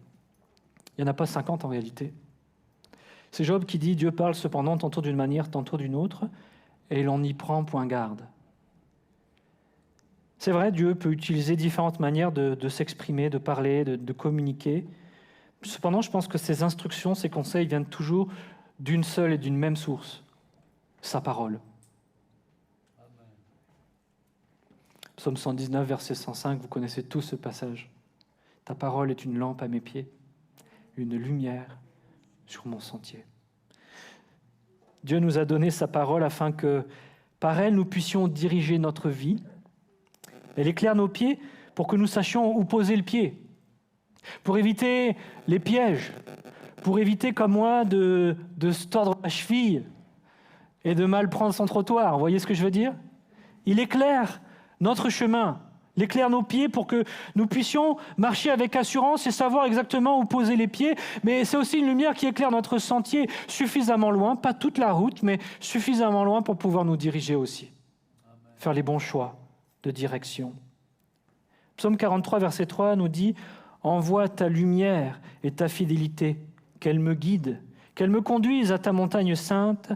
Il n'y en a pas 50 en réalité. C'est Job qui dit « Dieu parle cependant tantôt d'une manière, tantôt d'une autre, et l'on n'y prend point garde. » C'est vrai, Dieu peut utiliser différentes manières de s'exprimer, de parler, de communiquer. Cependant, je pense que ces instructions, ces conseils viennent toujours d'une seule et d'une même source, sa parole. Psaume 119, verset 105, vous connaissez tous ce passage. « Ta parole est une lampe à mes pieds, une lumière sur mon sentier. » Dieu nous a donné sa parole afin que, par elle, nous puissions diriger notre vie. Elle éclaire nos pieds pour que nous sachions où poser le pied, pour éviter les pièges, pour éviter, comme moi, de se tordre la cheville et de mal prendre son trottoir. Vous voyez ce que je veux dire? Il éclaire notre chemin, il éclaire nos pieds pour que nous puissions marcher avec assurance et savoir exactement où poser les pieds. Mais c'est aussi une lumière qui éclaire notre sentier suffisamment loin, pas toute la route, mais suffisamment loin pour pouvoir nous diriger aussi. Amen. Faire les bons choix de direction. Psaume 43, verset 3 nous dit « Envoie ta lumière et ta fidélité, qu'elle me guide, qu'elle me conduise à ta montagne sainte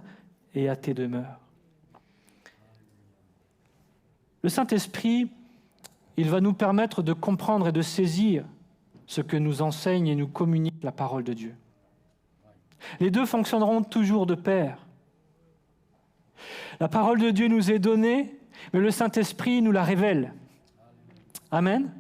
et à tes demeures. » Le Saint-Esprit, il va nous permettre de comprendre et de saisir ce que nous enseigne et nous communique la parole de Dieu. Les deux fonctionneront toujours de pair. La parole de Dieu nous est donnée mais le Saint-Esprit nous la révèle. Amen.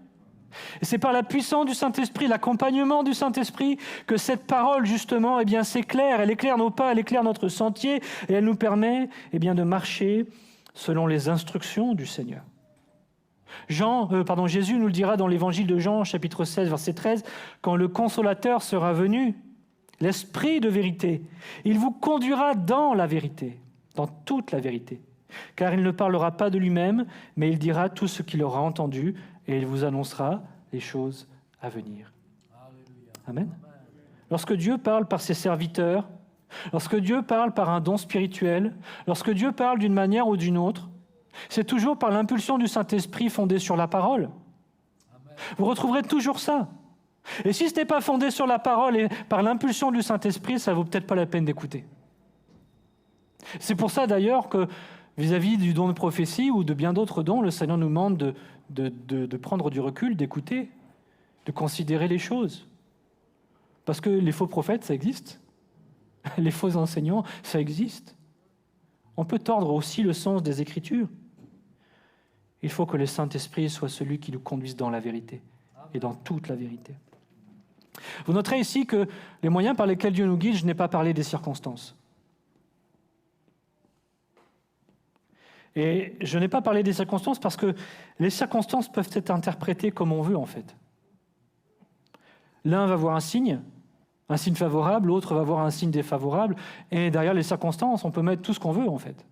Et c'est par la puissance du Saint-Esprit, l'accompagnement du Saint-Esprit, que cette parole, justement, s'éclaire. Elle éclaire nos pas, elle éclaire notre sentier, et elle nous permet de marcher selon les instructions du Seigneur. Jésus nous le dira dans l'évangile de Jean, chapitre 16, verset 13, « Quand le Consolateur sera venu, l'Esprit de vérité, il vous conduira dans la vérité, dans toute la vérité. Car il ne parlera pas de lui-même, mais il dira tout ce qu'il aura entendu, et il vous annoncera les choses à venir. » Amen. Lorsque Dieu parle par ses serviteurs, lorsque Dieu parle par un don spirituel, lorsque Dieu parle d'une manière ou d'une autre, c'est toujours par l'impulsion du Saint-Esprit fondée sur la parole. Vous retrouverez toujours ça. Et si ce n'est pas fondé sur la parole et par l'impulsion du Saint-Esprit, ça ne vaut peut-être pas la peine d'écouter. C'est pour ça d'ailleurs que vis-à-vis du don de prophétie ou de bien d'autres dons, le Seigneur nous demande de prendre du recul, d'écouter, de considérer les choses. Parce que les faux prophètes, ça existe. Les faux enseignants, ça existe. On peut tordre aussi le sens des Écritures. Il faut que le Saint-Esprit soit celui qui nous conduise dans la vérité et dans toute la vérité. Vous noterez ici que les moyens par lesquels Dieu nous guide, je n'ai pas parlé des circonstances. Et je n'ai pas parlé des circonstances parce que les circonstances peuvent être interprétées comme on veut en fait. L'un va voir un signe favorable, l'autre va voir un signe défavorable, et derrière les circonstances, on peut mettre tout ce qu'on veut en fait.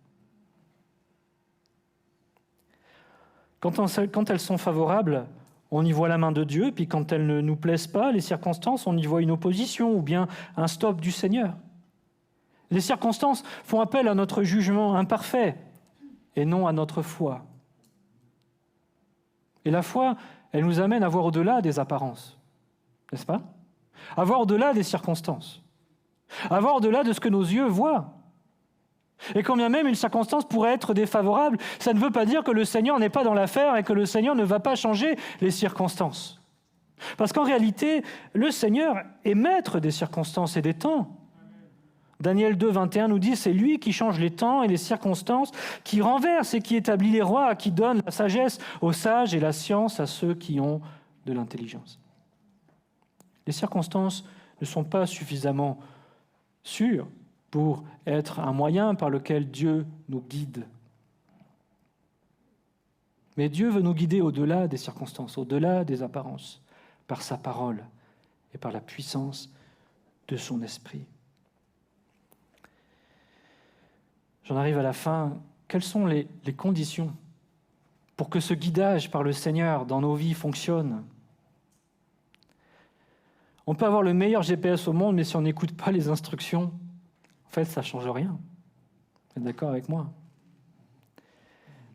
Quand elles sont favorables, on y voit la main de Dieu, puis quand elles ne nous plaisent pas, les circonstances, on y voit une opposition ou bien un stop du Seigneur. Les circonstances font appel à notre jugement imparfait et non à notre foi. Et la foi, elle nous amène à voir au-delà des apparences, n'est-ce pas ? À voir au-delà des circonstances, à voir au-delà de ce que nos yeux voient. Et quand bien même une circonstance pourrait être défavorable, ça ne veut pas dire que le Seigneur n'est pas dans l'affaire et que le Seigneur ne va pas changer les circonstances. Parce qu'en réalité, le Seigneur est maître des circonstances et des temps. Daniel 2, 21 nous dit « C'est lui qui change les temps et les circonstances, qui renverse et qui établit les rois, qui donne la sagesse aux sages et la science à ceux qui ont de l'intelligence. » Les circonstances ne sont pas suffisamment sûres pour être un moyen par lequel Dieu nous guide. Mais Dieu veut nous guider au-delà des circonstances, au-delà des apparences, par sa parole et par la puissance de son esprit. J'en arrive à la fin. Quelles sont les conditions pour que ce guidage par le Seigneur dans nos vies fonctionne ? On peut avoir le meilleur GPS au monde, mais si on n'écoute pas les instructions, en fait, ça ne change rien. Vous êtes d'accord avec moi ?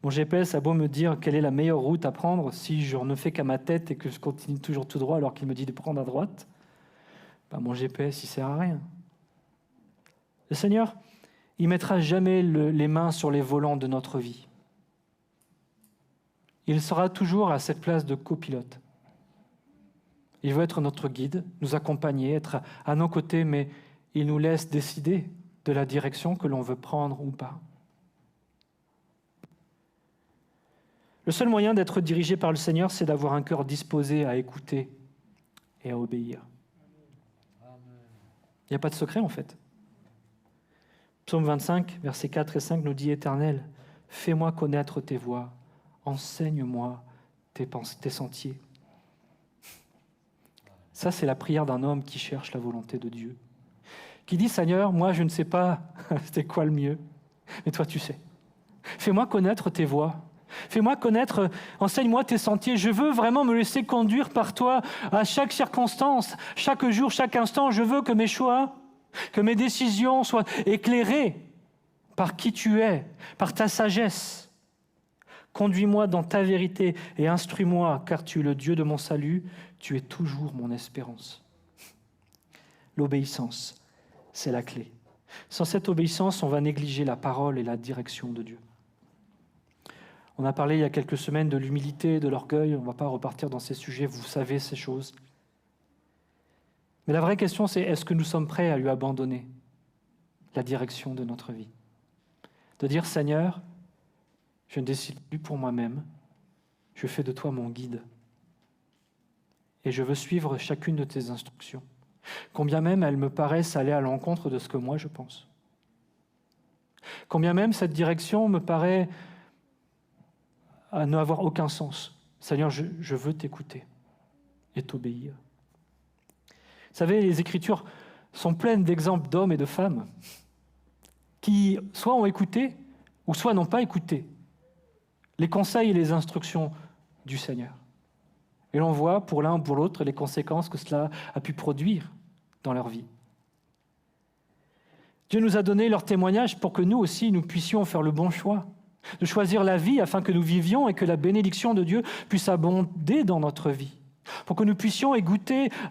Mon GPS a beau me dire quelle est la meilleure route à prendre, si je ne fais qu'à ma tête et que je continue toujours tout droit alors qu'il me dit de prendre à droite, mon GPS, il ne sert à rien. Le Seigneur, il ne mettra jamais les mains sur les volants de notre vie. Il sera toujours à cette place de copilote. Il veut être notre guide, nous accompagner, être à nos côtés, mais il nous laisse décider de la direction que l'on veut prendre ou pas. Le seul moyen d'être dirigé par le Seigneur, c'est d'avoir un cœur disposé à écouter et à obéir. Il n'y a pas de secret en fait. Psaume 25, versets 4 et 5 nous dit « Éternel, fais-moi connaître tes voies, enseigne-moi tes sentiers. » Ça, c'est la prière d'un homme qui cherche la volonté de Dieu. Qui dit « Seigneur, moi, je ne sais pas c'était quoi le mieux, mais toi, tu sais. Fais-moi connaître tes voies. Fais-moi connaître, enseigne-moi tes sentiers. Je veux vraiment me laisser conduire par toi à chaque circonstance, chaque jour, chaque instant. Je veux que mes choix, que mes décisions soient éclairées par qui tu es, par ta sagesse. Conduis-moi dans ta vérité et instruis-moi, car tu es le Dieu de mon salut, tu es toujours mon espérance. » L'obéissance, c'est la clé. Sans cette obéissance, on va négliger la parole et la direction de Dieu. On a parlé il y a quelques semaines de l'humilité, de l'orgueil, on ne va pas repartir dans ces sujets, vous savez ces choses. Mais la vraie question, c'est est-ce que nous sommes prêts à lui abandonner la direction de notre vie ? De dire, Seigneur, Je ne décide plus pour moi-même. Je fais de toi mon guide. Et je veux suivre chacune de tes instructions, combien même elles me paraissent aller à l'encontre de ce que moi je pense. Combien même cette direction me paraît n'avoir aucun sens. Seigneur, je veux t'écouter et t'obéir. Vous savez, les Écritures sont pleines d'exemples d'hommes et de femmes qui soit ont écouté ou soit n'ont pas écouté les conseils et les instructions du Seigneur. Et l'on voit pour l'un ou pour l'autre les conséquences que cela a pu produire dans leur vie. Dieu nous a donné leur témoignage pour que nous aussi, nous puissions faire le bon choix, de choisir la vie afin que nous vivions et que la bénédiction de Dieu puisse abonder dans notre vie. Pour que nous puissions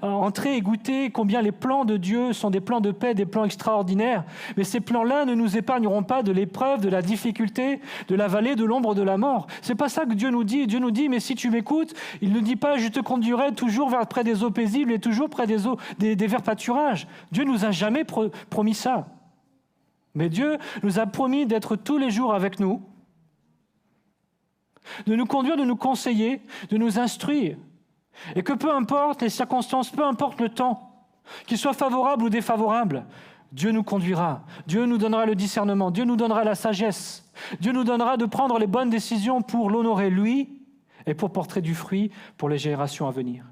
entrer et goûter combien les plans de Dieu sont des plans de paix, des plans extraordinaires. Mais ces plans-là ne nous épargneront pas de l'épreuve, de la difficulté, de la vallée de l'ombre de la mort. C'est pas ça que Dieu nous dit. Dieu nous dit, mais si tu m'écoutes, il ne dit pas, je te conduirai toujours près des eaux paisibles et toujours près des verts pâturages. Dieu nous a jamais promis ça. Mais Dieu nous a promis d'être tous les jours avec nous, de nous conduire, de nous conseiller, de nous instruire. Et que peu importe les circonstances, peu importe le temps, qu'il soit favorable ou défavorable, Dieu nous conduira, Dieu nous donnera le discernement, Dieu nous donnera la sagesse, Dieu nous donnera de prendre les bonnes décisions pour l'honorer lui et pour porter du fruit pour les générations à venir.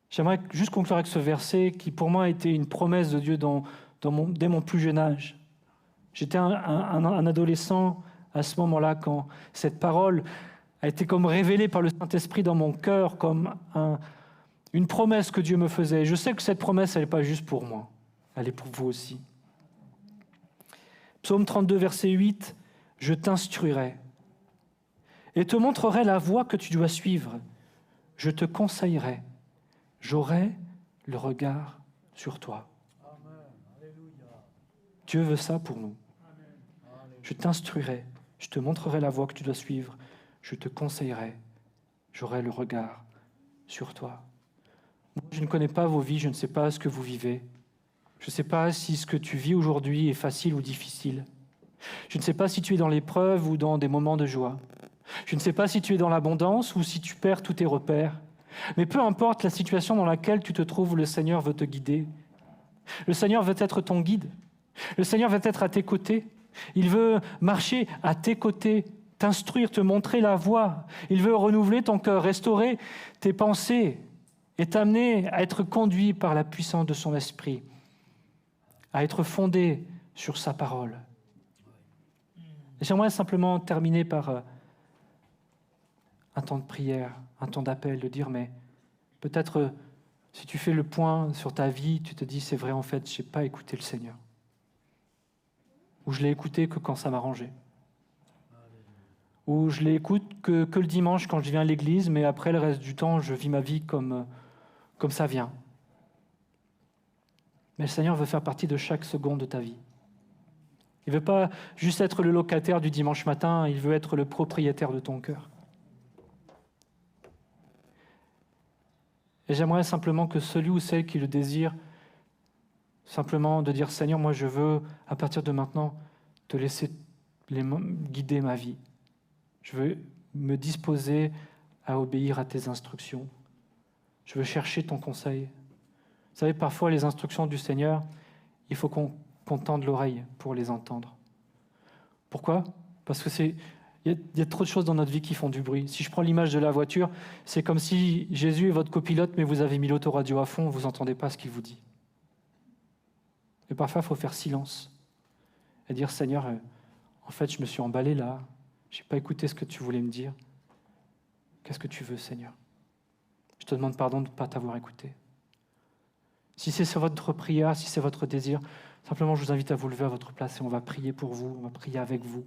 J'aimerais juste conclure avec ce verset qui pour moi a été une promesse de Dieu dès mon plus jeune âge. J'étais un adolescent à ce moment-là quand cette parole a été comme révélée par le Saint-Esprit dans mon cœur, comme une promesse que Dieu me faisait. Je sais que cette promesse, elle n'est pas juste pour moi, elle est pour vous aussi. Psaume 32, verset 8, « Je t'instruirai et te montrerai la voie que tu dois suivre. Je te conseillerai, j'aurai le regard sur toi. » Dieu veut ça pour nous. Je t'instruirai, je te montrerai la voie que tu dois suivre, je te conseillerai, j'aurai le regard sur toi. Moi, je ne connais pas vos vies, je ne sais pas ce que vous vivez. Je ne sais pas si ce que tu vis aujourd'hui est facile ou difficile. Je ne sais pas si tu es dans l'épreuve ou dans des moments de joie. Je ne sais pas si tu es dans l'abondance ou si tu perds tous tes repères. Mais peu importe la situation dans laquelle tu te trouves, le Seigneur veut te guider. Le Seigneur veut être ton guide. Le Seigneur veut être à tes côtés. Il veut marcher à tes côtés, t'instruire, te montrer la voie. Il veut renouveler ton cœur, restaurer tes pensées et t'amener à être conduit par la puissance de son esprit, à être fondé sur sa parole. Et j'aimerais simplement terminer par un temps de prière, un temps d'appel, de dire, mais peut-être si tu fais le point sur ta vie, tu te dis, c'est vrai, en fait, je n'ai pas écouté le Seigneur. Ou je l'ai écouté que quand ça m'arrangeait. Ou je l'écoute que le dimanche quand je viens à l'église, mais après le reste du temps, je vis ma vie comme ça vient. Mais le Seigneur veut faire partie de chaque seconde de ta vie. Il ne veut pas juste être le locataire du dimanche matin, il veut être le propriétaire de ton cœur. Et j'aimerais simplement que celui ou celle qui le désire, simplement de dire, Seigneur, moi je veux, à partir de maintenant, te laisser guider ma vie. Je veux me disposer à obéir à tes instructions. Je veux chercher ton conseil. Vous savez, parfois, les instructions du Seigneur, il faut qu'on tende l'oreille pour les entendre. Pourquoi ? Parce que il y a trop de choses dans notre vie qui font du bruit. Si je prends l'image de la voiture, c'est comme si Jésus est votre copilote, mais vous avez mis l'autoradio à fond, vous n'entendez pas ce qu'il vous dit. Et parfois, il faut faire silence et dire, Seigneur, en fait, je me suis emballé là, je n'ai pas écouté ce que tu voulais me dire. Qu'est-ce que tu veux, Seigneur ? Je te demande pardon de ne pas t'avoir écouté. Si c'est votre prière, si c'est votre désir, simplement, je vous invite à vous lever à votre place et on va prier pour vous, on va prier avec vous.